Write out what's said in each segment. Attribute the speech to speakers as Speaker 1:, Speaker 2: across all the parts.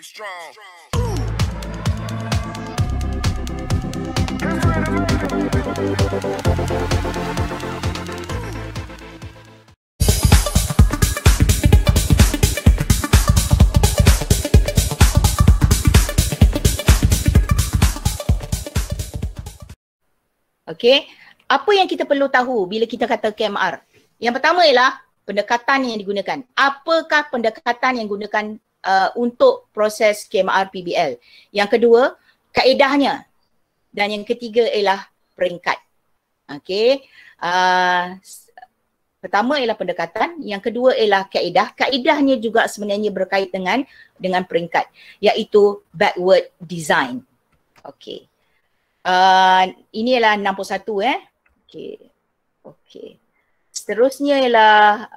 Speaker 1: Okey, apa yang kita perlu tahu bila kita kata KMR? Yang pertama ialah pendekatan yang digunakan. Apakah pendekatan yang digunakan untuk proses KMR PBL? Yang kedua, kaedahnya. Dan yang ketiga ialah peringkat. Okey. Pertama ialah pendekatan, yang kedua ialah kaedah. Kaedahnya juga sebenarnya berkait dengan peringkat, iaitu backward design. Okey. Ini ialah 61 Okey. Seterusnya ialah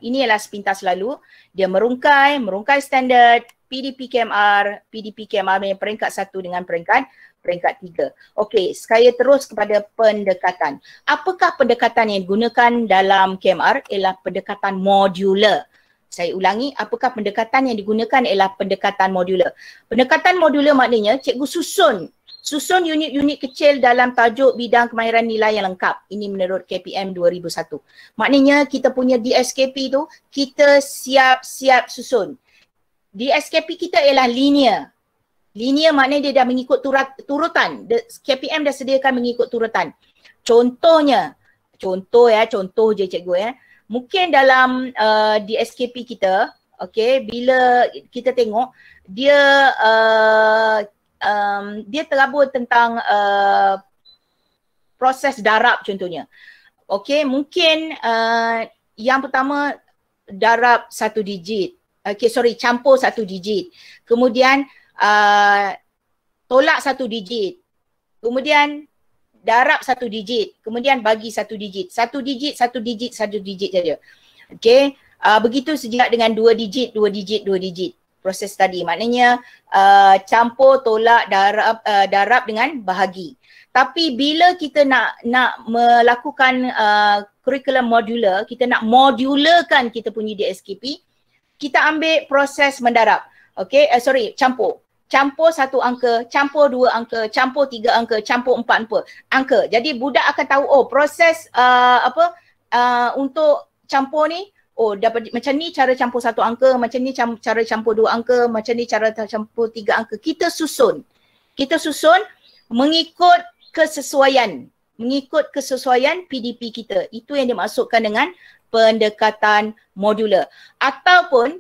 Speaker 1: ini ialah sepintas lalu. Dia merungkai standard PDP KMR punya peringkat 1 dengan peringkat 3. Okey, saya terus kepada pendekatan. Apakah pendekatan yang digunakan dalam KMR? Ialah pendekatan modular. Saya ulangi, apakah pendekatan yang digunakan ialah pendekatan modular. Pendekatan modular maknanya cikgu susun unit-unit kecil dalam tajuk bidang kemahiran nilai yang lengkap. Ini menurut KPM 2001. Maknanya kita punya DSKP tu kita siap-siap susun. DSKP kita ialah linear. Linear maknanya dia dah mengikut turutan. KPM dah sediakan mengikut turutan. Contoh je cikgu . Mungkin dalam DSKP kita, okey, bila kita tengok dia dia terabur tentang proses darab contohnya. Okey, mungkin yang pertama darab 1 digit. Campur 1 digit. Kemudian tolak 1 digit. Kemudian darab 1 digit. Kemudian bagi 1 digit. 1 digit saja. Okey, begitu sejak dengan 2 digit. Proses tadi maknanya campur, tolak, darab dengan bahagi. Tapi bila kita nak melakukan curriculum modular, kita nak modularkan kita punya DSKP, kita ambil proses mendarab. Okey, campur. Campur 1 angka, campur 2 angka, campur 3 angka, campur 4 angka. Jadi budak akan tahu proses untuk campur ni. Dapat macam ni cara campur 1 angka, macam ni cara campur 2 angka, macam ni cara campur 3 angka. Kita susun mengikut kesesuaian PDP kita. Itu yang dimaksudkan dengan pendekatan modular. Ataupun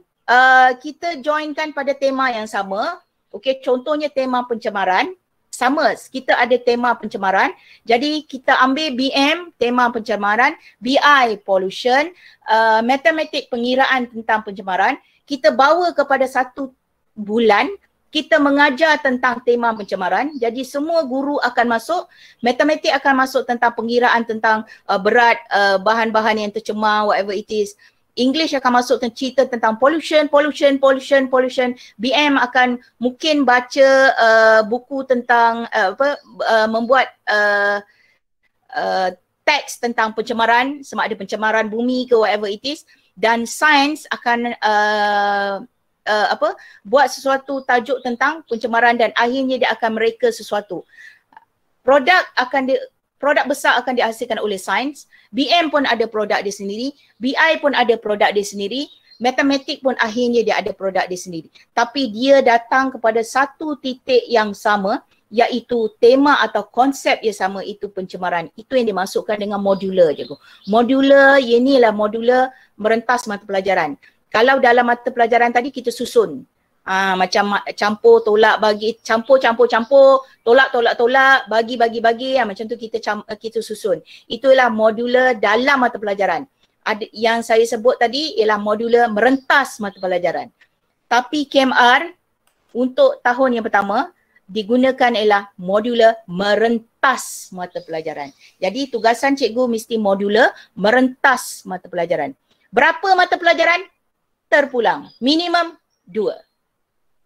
Speaker 1: kita joinkan pada tema yang sama. Okey, contohnya tema pencemaran. Sama, kita ada tema pencemaran. Jadi kita ambil BM, tema pencemaran, BI, pollution, matematik pengiraan tentang pencemaran. Kita bawa kepada 1 bulan, kita mengajar tentang tema pencemaran. Jadi semua guru akan masuk, matematik akan masuk tentang pengiraan tentang berat bahan-bahan yang tercemar, whatever it is. English akan masuk cerita tentang pollution. BM akan mungkin baca buku tentang membuat teks tentang pencemaran, sama ada pencemaran bumi ke whatever it is. Dan sains akan buat sesuatu tajuk tentang pencemaran dan akhirnya dia akan mereka sesuatu. Produk besar akan dihasilkan oleh sains. BM pun ada produk dia sendiri. BI pun ada produk dia sendiri. Matematik pun akhirnya dia ada produk dia sendiri. Tapi dia datang kepada satu titik yang sama, iaitu tema atau konsep yang sama, itu pencemaran. Itu yang dimasukkan dengan modular je. Modular, inilah modular merentas mata pelajaran. Kalau dalam mata pelajaran tadi kita susun. Macam campur, tolak, bagi, campur, tolak, bagi, macam tu kita susun. Itulah modular dalam mata pelajaran. Yang saya sebut tadi ialah modular merentas mata pelajaran. Tapi KMR untuk tahun yang pertama digunakan ialah modular merentas mata pelajaran. Jadi tugasan cikgu mesti modular merentas mata pelajaran. Berapa mata pelajaran? Terpulang. Minimum 2.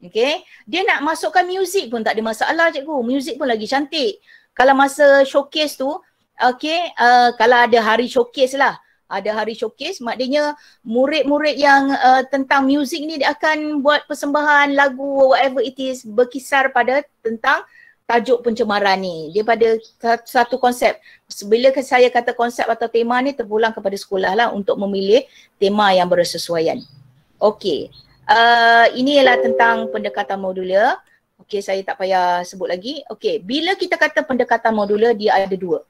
Speaker 1: Okay. Dia nak masukkan muzik pun tak ada masalah cikgu. Muzik pun lagi cantik. Kalau masa showcase tu, okay, kalau ada hari showcase lah. ada hari showcase, maknanya murid-murid yang tentang muzik ni dia akan buat persembahan lagu whatever it is berkisar pada tentang tajuk pencemaran ni. Dia pada satu konsep. Bila saya kata konsep atau tema ni terpulang kepada sekolah lah untuk memilih tema yang bersesuaian. Okey. Ini ialah tentang pendekatan modular. Okey, saya tak payah sebut lagi. Okey, bila kita kata pendekatan modular dia ada dua.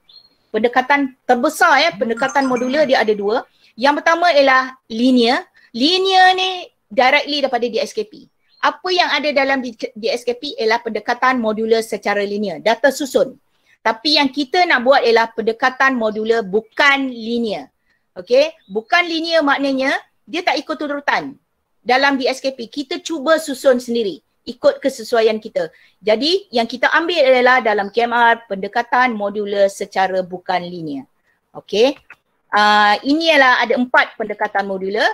Speaker 1: Pendekatan terbesar pendekatan modular dia ada dua. Yang pertama ialah linear. Linear ni directly daripada DSKP. Apa yang ada dalam DSKP ialah pendekatan modular secara linear, data susun. Tapi yang kita nak buat ialah pendekatan modular bukan linear. Okey, bukan linear maknanya dia tak ikut urutan. Dalam DSKP kita cuba susun sendiri, ikut kesesuaian kita. Jadi yang kita ambil adalah dalam KMR pendekatan modular secara bukan linear. Okey. Ini ialah ada 4 pendekatan modular.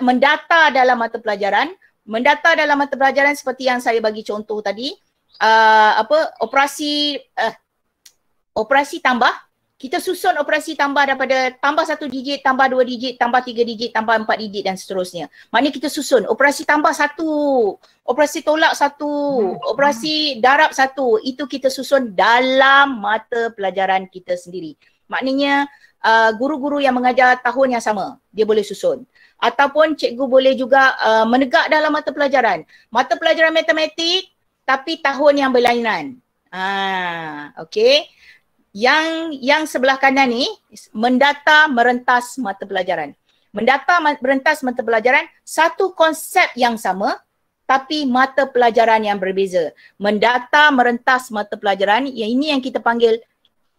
Speaker 1: Mendata dalam mata pelajaran. Mendata dalam mata pelajaran seperti yang saya bagi contoh tadi, operasi tambah. Kita susun operasi tambah daripada tambah 1 digit, tambah 2 digit, tambah 3 digit, tambah 4 digit dan seterusnya. Maknanya kita susun operasi tambah 1, operasi tolak 1, operasi darab 1. Itu kita susun dalam mata pelajaran kita sendiri. Maknanya guru-guru yang mengajar tahun yang sama, dia boleh susun. Ataupun cikgu boleh juga menegak dalam mata pelajaran. Mata pelajaran matematik tapi tahun yang berlainan. Okey. Yang sebelah kanan ni mendata merentas mata pelajaran. Mendata merentas mata pelajaran satu konsep yang sama tapi mata pelajaran yang berbeza. Mendata merentas mata pelajaran, ini yang kita panggil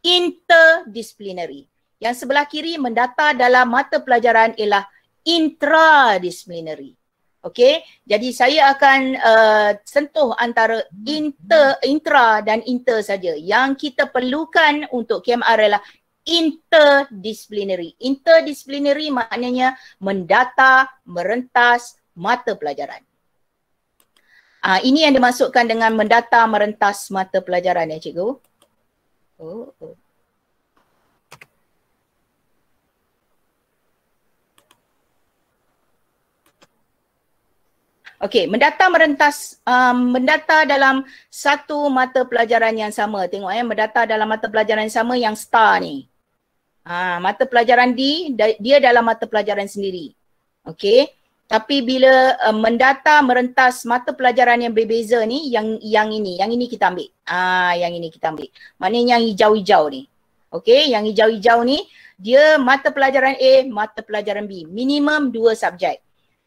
Speaker 1: interdisciplinary. Yang sebelah kiri mendata dalam mata pelajaran ialah intradisciplinary. Okey, jadi saya akan sentuh antara intra dan inter saja. Yang kita perlukan untuk KMR adalah interdisciplinary. Interdisciplinary maknanya mendata, merentas mata pelajaran. Ini yang dimasukkan dengan mendata, merentas mata pelajaran ya cikgu. Okey, mendata merentas, mendata dalam satu mata pelajaran yang sama. Tengok mendata dalam mata pelajaran yang sama yang star ni. Mata pelajaran D, dia dalam mata pelajaran sendiri. Okey, tapi bila mendata merentas mata pelajaran yang berbeza ni, yang ini kita ambil. Yang ini kita ambil. Maknanya yang hijau-hijau ni. Okey, yang hijau-hijau ni, dia mata pelajaran A, mata pelajaran B. Minimum 2 subjek.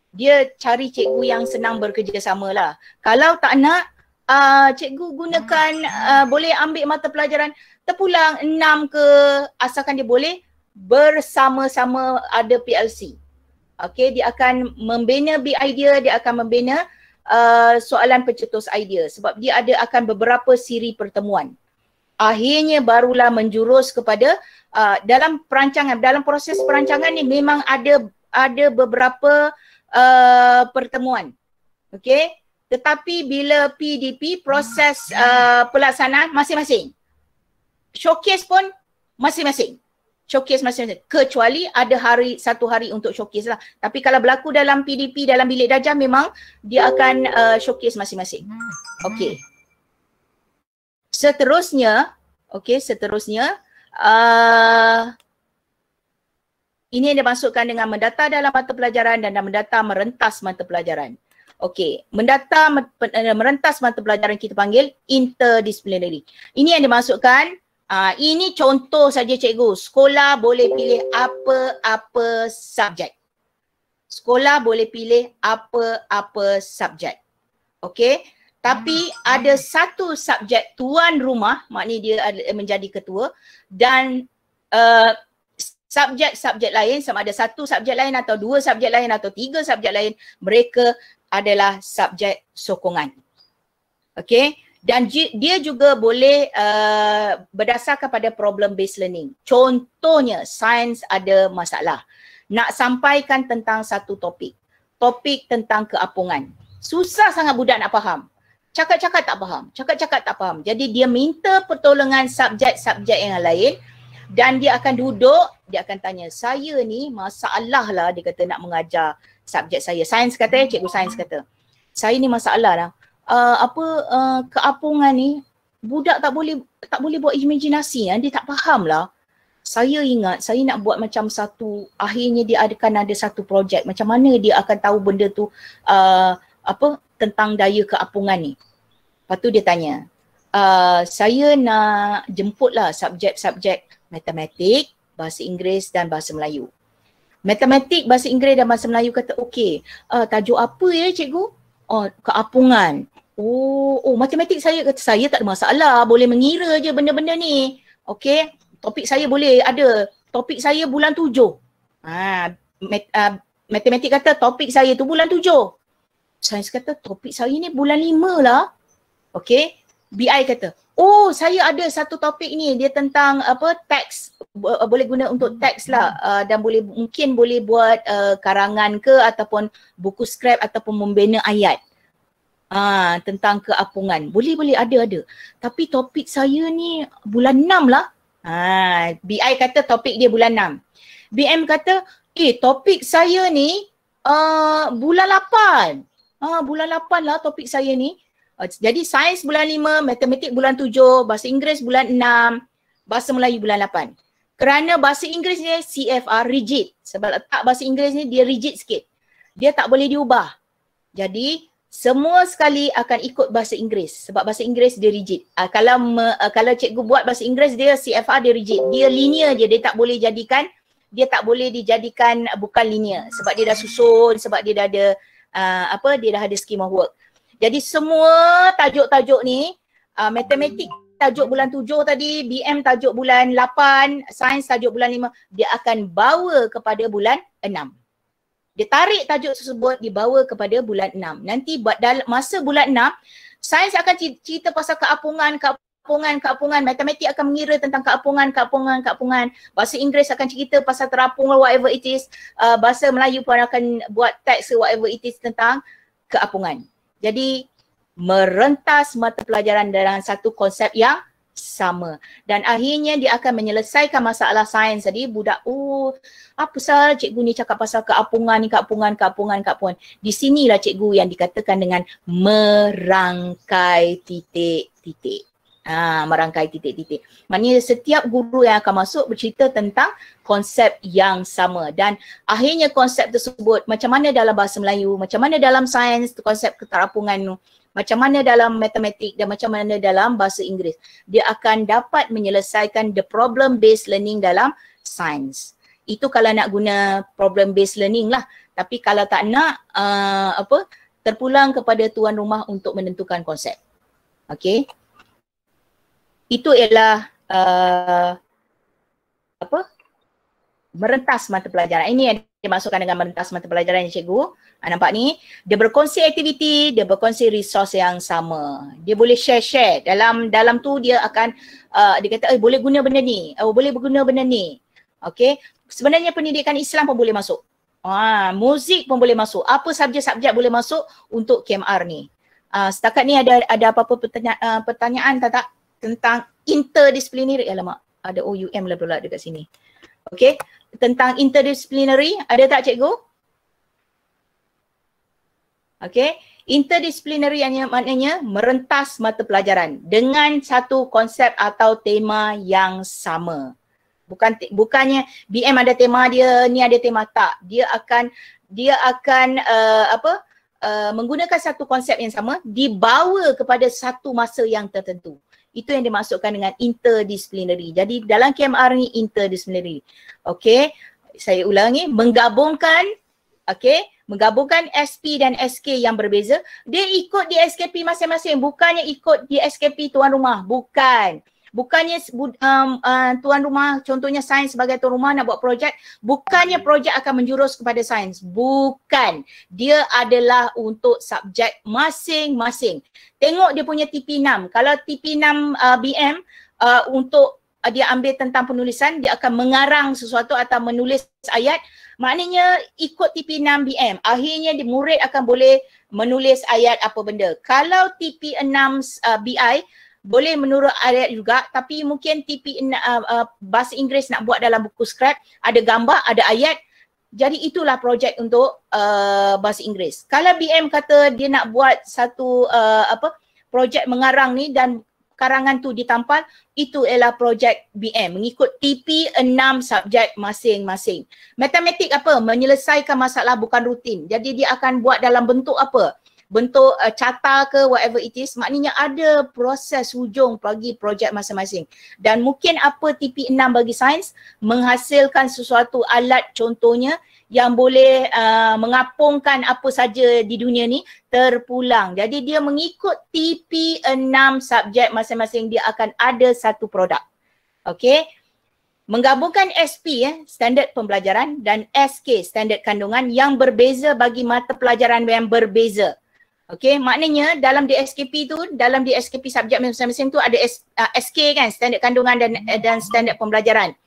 Speaker 1: Dia cari cikgu yang senang bekerjasama lah. Kalau tak nak, cikgu gunakan, boleh ambil mata pelajaran terpulang 6 ke, asalkan dia boleh bersama-sama ada PLC. Okey, dia akan membina big idea, dia akan membina soalan pencetus idea sebab dia akan beberapa siri pertemuan. Akhirnya barulah menjurus kepada dalam perancangan, dalam proses perancangan ni memang ada beberapa pertemuan. Okey, tetapi bila PDP proses pelaksanaan masing-masing. Showcase pun masing-masing. Showcase masing-masing. Kecuali ada satu hari untuk showcase lah. Tapi kalau berlaku dalam PDP dalam bilik darjah memang dia akan showcase masing-masing. Okey. Seterusnya, ini yang dimasukkan dengan mendata dalam mata pelajaran dan mendata merentas mata pelajaran. Okey, mendata merentas mata pelajaran kita panggil interdisciplinary. Ini yang dimasukkan, ini contoh saja cikgu. Sekolah boleh pilih apa-apa subjek. Sekolah boleh pilih apa-apa subjek. Okey, tapi ada satu subjek tuan rumah, maknanya dia menjadi ketua, dan subjek-subjek lain, sama ada 1 subjek lain atau 2 subjek lain atau 3 subjek lain, mereka adalah subjek sokongan. Okey, dan dia juga boleh berdasarkan pada problem based learning. Contohnya, sains ada masalah. Nak sampaikan tentang satu topik tentang keapungan. Susah sangat budak nak faham. Cakap-cakap tak faham. Jadi dia minta pertolongan subjek-subjek yang lain Dan dia akan duduk, dia akan tanya, saya ni masalah lah, dia kata nak mengajar subjek saya. Sains kata, cikgu sains kata, saya ni masalah lah. Keapungan ni, budak tak boleh buat imaginasi, dia tak faham lah. Saya ingat saya nak buat macam satu, akhirnya dia akan ada satu projek, macam mana dia akan tahu benda tu tentang daya keapungan ni. Lepas tu dia tanya, saya nak jemputlah subjek-subjek matematik, bahasa Inggeris dan bahasa Melayu. Matematik, bahasa Inggeris dan bahasa Melayu kata okey. Tajuk apa ya cikgu? Oh, keapungan. Oh, matematik saya kata saya tak ada masalah, boleh mengira je benda-benda ni. Okey, topik saya boleh ada. Topik saya bulan 7. Matematik kata topik saya tu bulan 7. Sains kata topik saya ni bulan 5 lah. Okey, BI kata, oh saya ada satu topik ni, dia tentang teks, boleh guna untuk teks lah, dan mungkin boleh buat karangan ke ataupun buku skrip ataupun membina ayat tentang keapungan. Boleh ada. Tapi topik saya ni bulan 6 lah. BI kata topik dia bulan 6. BM kata, topik saya ni bulan 8. Bulan 8 lah topik saya ni. Jadi sains bulan 5, matematik bulan 7, bahasa Inggeris bulan 6, bahasa Melayu bulan 8. Kerana bahasa Inggeris ni CFR rigid. Sebab letak bahasa Inggeris ni dia rigid sikit. Dia tak boleh diubah. Jadi semua sekali akan ikut bahasa Inggeris. Sebab bahasa Inggeris dia rigid. Kalau cikgu buat bahasa Inggeris dia CFR dia rigid. Dia linear je, dia tak boleh dijadikan bukan linear. Sebab dia dah susun, sebab dia dah ada dia dah ada scheme of work. Jadi semua tajuk-tajuk ni, matematik tajuk bulan 7 tadi, BM tajuk bulan 8, sains tajuk bulan 5, dia akan bawa kepada bulan 6. Dia tarik tajuk tersebut, dibawa kepada bulan 6. Nanti dalam masa bulan 6, sains akan cerita pasal keapungan. Matematik akan mengira tentang keapungan. Bahasa Inggeris akan cerita pasal terapung, whatever it is. Bahasa Melayu pun akan buat teks, whatever it is tentang keapungan. Jadi merentas mata pelajaran dalam satu konsep yang sama. Dan akhirnya dia akan menyelesaikan masalah sains tadi. Budak, apa pasal cikgu ni cakap pasal keapungan ni, keapungan. Di sinilah cikgu yang dikatakan dengan merangkai titik-titik. Merangkai titik-titik. Maknanya setiap guru yang akan masuk bercerita tentang konsep yang sama. Dan akhirnya konsep tersebut macam mana dalam bahasa Melayu, macam mana dalam sains, konsep keterapungan tu, macam mana dalam matematik dan macam mana dalam bahasa Inggeris. Dia akan dapat menyelesaikan the problem based learning dalam sains. Itu kalau nak guna problem based learning lah. Tapi kalau tak nak, terpulang kepada tuan rumah untuk menentukan konsep. Okey. Itu ialah merentas mata pelajaran. Ini yang dimasukkan dengan merentas mata pelajaran ni cikgu. Nampak ni, dia berkongsi aktiviti, dia berkongsi resource yang sama. Dia boleh share. Dalam tu dia akan dia kata boleh guna benda ni, boleh guna benda ni. Okey. Sebenarnya pendidikan Islam pun boleh masuk. Muzik pun boleh masuk. Apa subjek-subjek boleh masuk untuk KMR ni. Setakat ni ada apa-apa pertanyaan tak? Tentang interdisciplinary, alamak, ada OUM lah pula dekat sini. Okey, tentang interdisciplinary, ada tak cikgu? Okey, interdisciplinary maknanya merentas mata pelajaran dengan satu konsep atau tema yang sama. Bukannya BM ada tema dia, ni ada tema, tak. Dia akan menggunakan satu konsep yang sama dibawa kepada satu masa yang tertentu. Itu yang dimaksudkan dengan interdisciplinary. Jadi dalam KMR ni interdisciplinary. Okey, saya ulangi, menggabungkan SP dan SK yang berbeza. Dia ikut di SKP masing-masing, bukannya ikut di SKP tuan rumah, bukan. Bukannya tuan rumah, contohnya sains sebagai tuan rumah nak buat projek, bukannya projek akan menjurus kepada sains. Bukan. Dia adalah untuk subjek masing-masing. Tengok dia punya TP6. Kalau TP6 BM untuk dia ambil tentang penulisan, dia akan mengarang sesuatu atau menulis ayat. Maknanya ikut TP6 BM. Akhirnya murid akan boleh menulis ayat apa benda. Kalau TP6 BI, boleh menurut ayat juga, tapi mungkin bahasa Inggeris nak buat dalam buku scrap, ada gambar, ada ayat. Jadi itulah projek untuk bahasa Inggeris. Kalau BM kata dia nak buat satu projek mengarang ni dan karangan tu ditampal, itu ialah projek BM mengikut TP 6 subjek masing-masing. Matematik apa? Menyelesaikan masalah bukan rutin. Jadi dia akan buat dalam bentuk apa? Bentuk carta ke whatever it is. Maknanya ada proses hujung bagi projek masing-masing. Dan mungkin apa TP 6 bagi sains menghasilkan sesuatu alat contohnya yang boleh mengapungkan apa saja di dunia ni terpulang. Jadi dia mengikut TP 6 subjek masing-masing, dia akan ada satu produk. Okey. Menggabungkan SP standard pembelajaran dan SK standard kandungan yang berbeza bagi mata pelajaran yang berbeza. Okey, maknanya dalam DSKP tu, dalam DSKP subjek masing-masing tu ada SK kan, standard kandungan dan standard pembelajaran.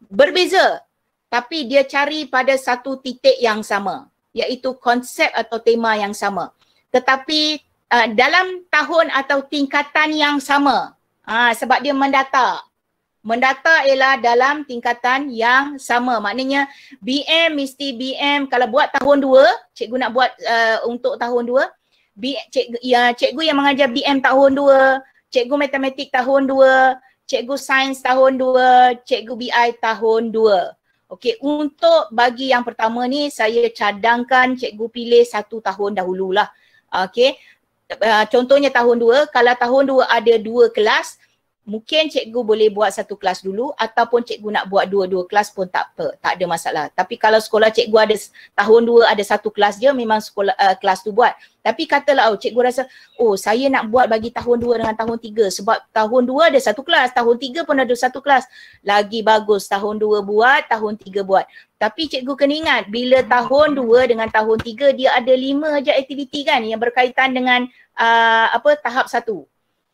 Speaker 1: Berbeza, tapi dia cari pada satu titik yang sama, iaitu konsep atau tema yang sama. Tetapi dalam tahun atau tingkatan yang sama, sebab dia mendata. Mendata ialah dalam tingkatan yang sama. Maknanya BM mesti BM, kalau buat tahun 2, cikgu nak buat untuk tahun 2, cikgu yang mengajar BM tahun 2, cikgu matematik tahun 2, cikgu sains tahun 2, cikgu BI tahun 2. Okey, untuk bagi yang pertama ni saya cadangkan cikgu pilih 1 tahun dahululah. Okey. Contohnya tahun 2, kalau tahun 2 ada 2 kelas, mungkin cikgu boleh buat 1 kelas dulu ataupun cikgu nak buat 2 kelas pun tak apa, tak ada masalah. Tapi kalau sekolah cikgu ada tahun 2 ada 1 kelas je, memang sekolah kelas tu buat. Tapi katalah cikgu rasa saya nak buat bagi tahun 2 dengan tahun 3 sebab tahun 2 ada 1 kelas, tahun 3 pun ada 1 kelas. Lagi bagus tahun 2 buat, tahun 3 buat. Tapi cikgu kena ingat bila tahun 2 dengan tahun 3 dia ada 5 je aktiviti kan yang berkaitan dengan tahap 1.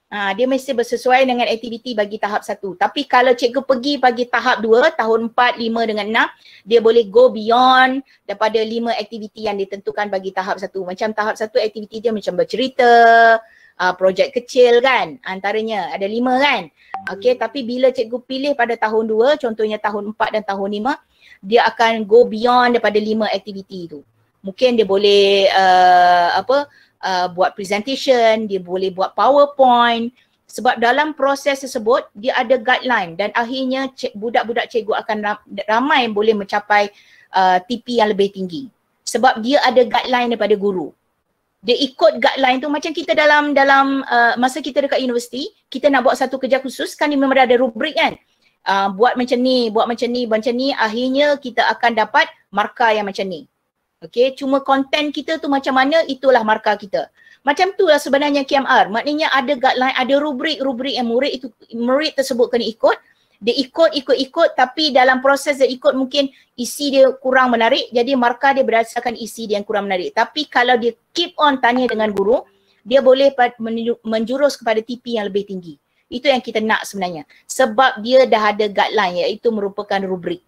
Speaker 1: Dia mesti bersesuaian dengan aktiviti bagi tahap 1. Tapi kalau cikgu pergi bagi tahap 2, tahun 4, 5 dengan 6, dia boleh go beyond daripada 5 aktiviti yang ditentukan bagi tahap 1. Macam tahap 1 aktiviti dia macam bercerita, projek kecil kan, antaranya ada 5 kan. Okey, tapi bila cikgu pilih pada tahun 2, contohnya tahun 4 dan tahun 5, dia akan go beyond daripada 5 aktiviti tu. Mungkin dia boleh buat presentation, dia boleh buat PowerPoint sebab dalam proses tersebut dia ada guideline dan akhirnya budak-budak cikgu akan ramai boleh mencapai TP yang lebih tinggi sebab dia ada guideline daripada guru. Dia ikut guideline tu macam kita dalam masa kita dekat universiti, kita nak buat satu kerja khusus kan dia memang ada rubrik kan. Buat macam ni, akhirnya kita akan dapat markah yang macam ni. Okey, cuma konten kita tu macam mana, itulah markah kita. Macam tu lah sebenarnya KMR. Maknanya ada guideline, ada rubrik yang murid tersebut kena ikut. Dia ikut tapi dalam proses dia ikut mungkin isi dia kurang menarik, jadi markah dia berdasarkan isi dia yang kurang menarik. Tapi kalau dia keep on tanya dengan guru, dia boleh menjurus kepada TP yang lebih tinggi. Itu yang kita nak sebenarnya. Sebab dia dah ada guideline iaitu merupakan rubrik.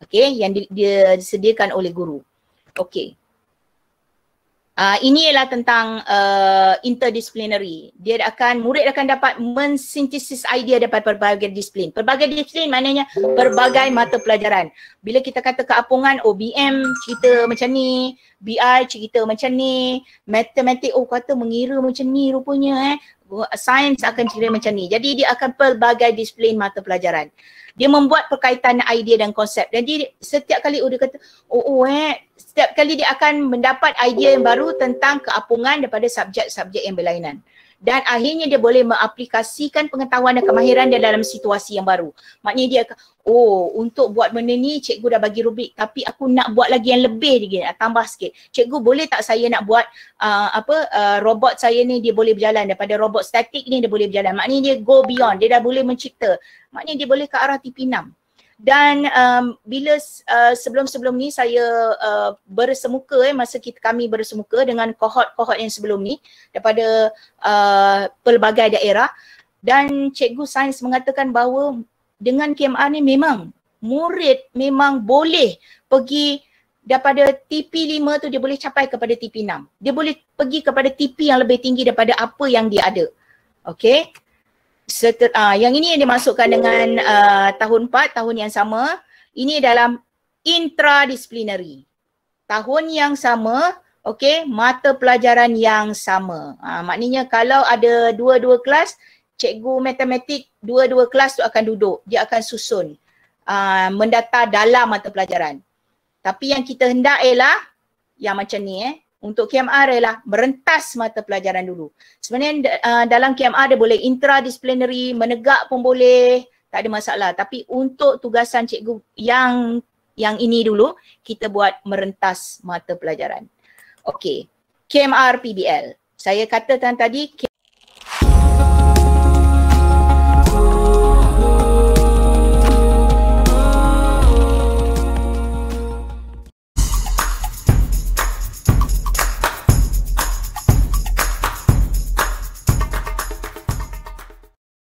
Speaker 1: Okey, yang dia disediakan oleh guru. Okey. Ini ialah tentang interdisciplinary. Murid akan dapat mensintesis idea daripada pelbagai disiplin. Pelbagai disiplin maknanya pelbagai mata pelajaran. Bila kita kata keapungan, BM cerita macam ni, BI cerita macam ni, matematik kata mengira macam ni rupanya sains akan cerita macam ni. Jadi dia akan pelbagai disiplin mata pelajaran. Dia membuat perkaitan idea dan konsep. Jadi setiap kali dia kata, setiap kali dia akan mendapat idea yang baru tentang keapungan daripada subjek-subjek yang berlainan. Dan akhirnya dia boleh mengaplikasikan pengetahuan dan kemahiran dia dalam situasi yang baru. Maknanya dia, untuk buat benda ni cikgu dah bagi rubrik tapi aku nak buat lagi yang lebih lagi, tambah sikit. Cikgu boleh tak saya nak buat robot saya ni dia boleh berjalan, daripada robot statik ni dia boleh berjalan. Maknanya dia go beyond, dia dah boleh mencipta. Maknanya dia boleh ke arah TP 6. Dan bila sebelum-sebelum ni saya bersemuka masa kami bersemuka dengan kohort-kohort yang sebelum ni daripada pelbagai daerah, dan cikgu sains mengatakan bahawa dengan KMR ni memang murid memang boleh pergi daripada TP 5 tu dia boleh capai kepada TP 6. Dia boleh pergi kepada TP yang lebih tinggi daripada apa yang dia ada. Okey. yang ini yang dimasukkan dengan tahun 4, tahun yang sama. Ini dalam intradisciplinary. Tahun yang sama, okey, mata pelajaran yang sama. Maknanya kalau ada dua-dua kelas, cikgu matematik dua-dua kelas tu akan duduk. Dia akan susun mendata dalam mata pelajaran. Tapi yang kita hendak ialah yang macam ni untuk KMR ialah merentas mata pelajaran dulu. Sebenarnya dalam KMR dia boleh intradisciplinary, menegak pun boleh, tak ada masalah. Tapi untuk tugasan cikgu yang ini dulu, kita buat merentas mata pelajaran. Okey, KMR PBL. Saya katakan tadi